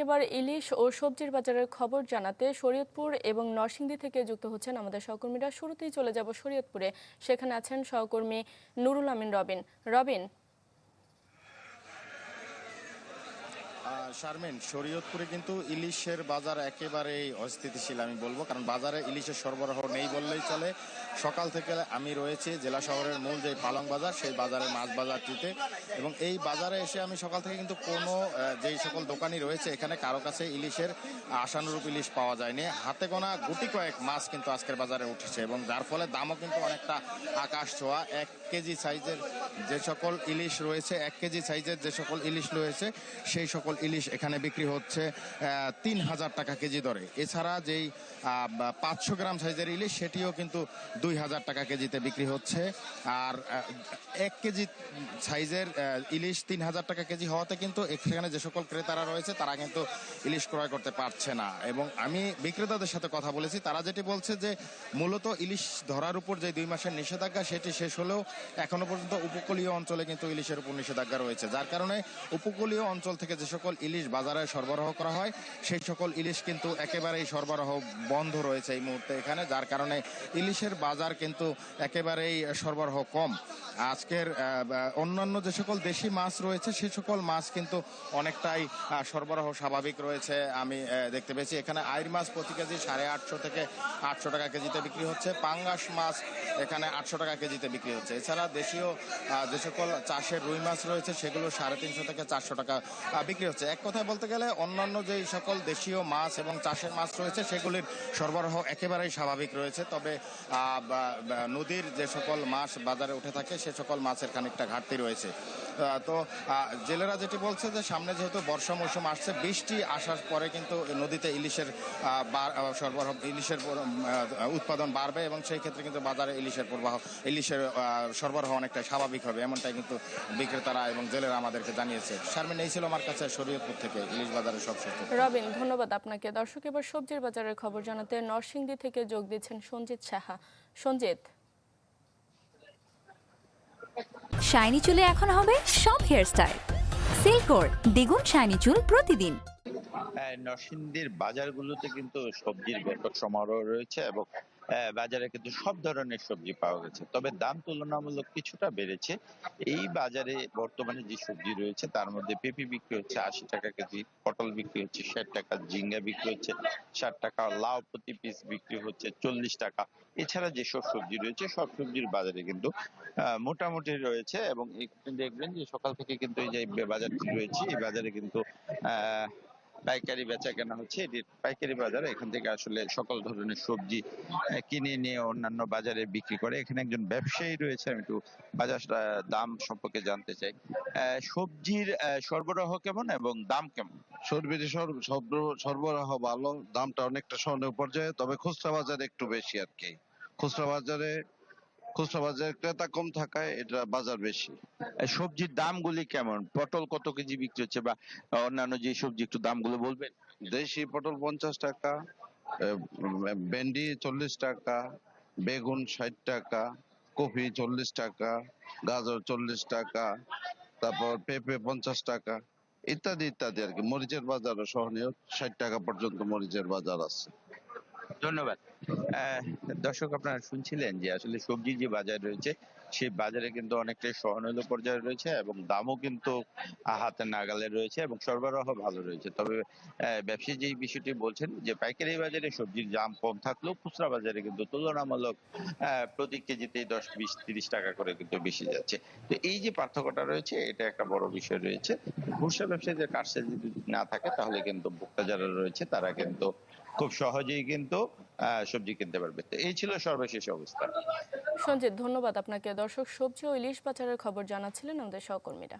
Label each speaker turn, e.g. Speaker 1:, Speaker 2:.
Speaker 1: এবার ইলিশ ও সবজির বাজারের খবর জানাতে শরীয়তপুর এবং নরসিংদী থেকে যুক্ত হচ্ছেন আমাদের সহকর্মীরা। শুরুতেই চলে যাব শরীয়তপুরে, সেখানে আছেন সহকর্মী নুরুল আমিন রবিন। রবিন,
Speaker 2: শারমিন, শরীয়তপুরে কিন্তু ইলিশের বাজার একেবারেই অস্থিতিশীল আমি বলবো, কারণ বাজারে ইলিশের সরবরাহ নেই বললেই চলে। সকাল থেকে আমি রয়েছি জেলা শহরের মূল যে পালং বাজার, সেই বাজারের মাছ বাজারটিতে, এবং এই বাজারে এসে আমি সকাল থেকে কিন্তু কোনো যেই সকল দোকানি রয়েছে এখানে কারো কাছে ইলিশের আশানুরূপ ইলিশ পাওয়া যায়নি। হাতে গোনা গুটি কয়েক মাছ কিন্তু আজকের বাজারে উঠেছে, এবং যার ফলে দামও কিন্তু অনেকটা আকাশ ছোঁয়া। 1 কেজি সাইজের যে সকল ইলিশ রয়েছে, 1 কেজি সাইজের যে সকল ইলিশ রয়েছে, সেই সকল ইলিশ এখানে বিক্রি হচ্ছে 3000 টাকা কেজি দরে। এছাড়া যেই 500 গ্রাম সাইজের ইলিশ, সেটিও কিন্তু 2000 টাকা কেজিতে বিক্রি হচ্ছে। আর 1 কেজি সাইজের ইলিশ 3000 টাকা কেজি হওয়াতে কিন্তু এখানে যে সকল ক্রেতারা রয়েছে তারা কিন্তু ইলিশ ক্রয় করতে পারছে না। এবং আমি বিক্রেতাদের সাথে কথা বলেছি, তারা যেটি বলছে যে মূলত ইলিশ ধরার উপর যে 2 মাসের নিষেধাজ্ঞা, সেটি শেষ হলেও এখনো পর্যন্ত উপকূলীয় অঞ্চলে কিন্তু ইলিশের উপর নিষেধাজ্ঞা রয়েছে, যার কারণে উপকূলীয় অঞ্চল থেকে যে সকল ইলিশ বাজারে সরবরাহ করা হয় সেই সকল ইলিশ কিন্তু একেবারেই সরবরাহ বন্ধ রয়েছে এই মুহূর্তে এখানে, যার কারণে ইলিশের বাজার কিন্তু একেবারেই সরবরাহ কম। আজকের অন্যান্য যে সকল দেশি মাছ রয়েছে সেই সকল মাছ কিন্তু অনেকটাই সরবরাহ স্বাভাবিক রয়েছে। আমি দেখতে পেয়েছি এখানে আইর মাছ প্রতি কেজি 850 থেকে 800 টাকা কেজিতে বিক্রি হচ্ছে। পাঙ্গাস মাছ এখানে 800 টাকা কেজিতে বিক্রি হচ্ছে। এছাড়া দেশীয় যে সকল চাষের রুই মাছ রয়েছে সেগুলো 350 থেকে 400 টাকা বিক্রি হচ্ছে। এক কথায় বলতে গেলে অন্যান্য যেই সকল দেশীয় মাছ এবং চাষের মাছ রয়েছে সেগুলির সরবরাহ একেবারেই স্বাভাবিক রয়েছে। তবে নদীর যে সকল মাছ বাজারে উঠে থাকে সে সকল মাছের খানিকটা ঘাটতি রয়েছে। তো জেলেরা যেটি বলছে যে সামনে যেহেতু বর্ষা মৌসুম আসছে, বৃষ্টি আসার পরে কিন্তু নদীতে ইলিশের সরবরাহ, ইলিশের উৎপাদন বাড়বে, এবং সেই ক্ষেত্রে কিন্তু বাজারে ইলিশের সরবরাহ অনেকটা স্বাভাবিক হবে, এমনটাই কিন্তু বিক্রেতারা এবং জেলেরা আমাদেরকে জানিয়েছে। শারমিন, এই ছিল আমার কাছে শরীয়তপুর থেকে ইলিশ বাজারের সব সত্য।
Speaker 1: রবিন, ধন্যবাদ আপনাকে। দর্শক, এবার সবজির বাজারের খবর জানাতে নরসিংদী থেকে যোগ দিচ্ছেন সঞ্জিত সাহা। সঞ্জিত,
Speaker 3: শাইনি চুলে এখন হবে সব হেয়ারস্টাইল। সিল্কোর দ্বিগুণ শাইনি চুল প্রতিদিন।
Speaker 4: নরসিংদীর বাজারগুলোতে কিন্তু সবজির ব্যাপক সমারোহ রয়েছে, এবং বাজারে কিন্তু সব ধরনের সবজি পাওয়া গেছে, তবে দাম তুলনামূলক কিছুটা বেড়েছে। এই বাজারে বর্তমানে যে সবজি রয়েছে তার মধ্যে পেঁপে বিক্রি হচ্ছে 80 টাকা কেজি, পটল বিক্রি হচ্ছে 60 টাকা, ঝিঙ্গা বিক্রি হচ্ছে 60 টাকা, লাউ প্রতি পিস বিক্রি হচ্ছে 40 টাকা। এছাড়া যেসব সবজি রয়েছে সব সবজির বাজারে কিন্তু মোটামুটি রয়েছে, এবং দেখবেন যে সকাল থেকে কিন্তু এই যে বাজারটি রয়েছে এই বাজারে কিন্তু আহ পাইকারি বেচা কেনা হচ্ছে। এটি পাইকারি বাজার, এখান থেকে আসলে সকল ধরনের সবজি কিনে নিয়ে অন্যান্য বাজারে বিক্রি করে। এখানে একজন ব্যবসায়ী রয়েছে, আমি একটু বাজার দাম সম্পর্কে জানতে চাই। সবজির সরবরাহ কেমন এবং দাম কেমন?
Speaker 5: সবজির সরবরাহ ভালো, দামটা অনেকটা সহনীয় পর্যায়ে, তবে খুচরা বাজারে একটু বেশি আর কি। খুচরা বাজারে ক্রেতা কম থাকায় এটা বাজার বেশি।
Speaker 4: সবজির দামগুলি কেমন? পটল কত কেজি বিক্রি হচ্ছে, বা অন্যান্য যে সবজি একটু দামগুলো বলবেন?
Speaker 5: দেশি পটল 50 টাকা, ভেন্ডি 40 টাকা, বেগুন 60 টাকা, কপি 40 টাকা, গাজর 40 টাকা, তারপর পেঁপে 50 টাকা, ইত্যাদি ইত্যাদি আর কি। মরিচের বাজারও সহনীয়, 60 টাকা পর্যন্ত মরিচের বাজার আছে।
Speaker 4: ধন্যবাদ। দর্শক, আপনারা শুনছিলেন যে আসলে সবজির যে বাজার রয়েছে সেই বাজারে কিন্তু অনেকটাই সহনীয় পর্যায়ে রয়েছে, এবং দামও কিন্তু হাতের নাগালে রয়েছে, এবং সরবরাহ ভালো রয়েছে। তবে ব্যবসায়ী যে বিষয়টি বলছেন যে পাইকারি বাজারে সবজির দাম কম থাকলেও খুচরা বাজারে কিন্তু তুলনামূলক প্রতি কেজিতেই 10, 20, 30 টাকা করে কিন্তু বেশি যাচ্ছে। তো এই যে পার্থক্যটা রয়েছে এটা একটা বড় বিষয় রয়েছে। খুচরা ব্যবসায়ীদের কাছে যদি না থাকে তাহলে কিন্তু ভোক্তা যারা রয়েছে তারা কিন্তু খুব সহজেই কিন্তু সবজি কিনতে পারবে। তো এই ছিল সর্বশেষ অবস্থা।
Speaker 1: সঞ্জিত, ধন্যবাদ আপনাকে। দর্শক, সবজি ও ইলিশ বাজারের খবর জানাচ্ছিলেন আমাদের সহকর্মীরা।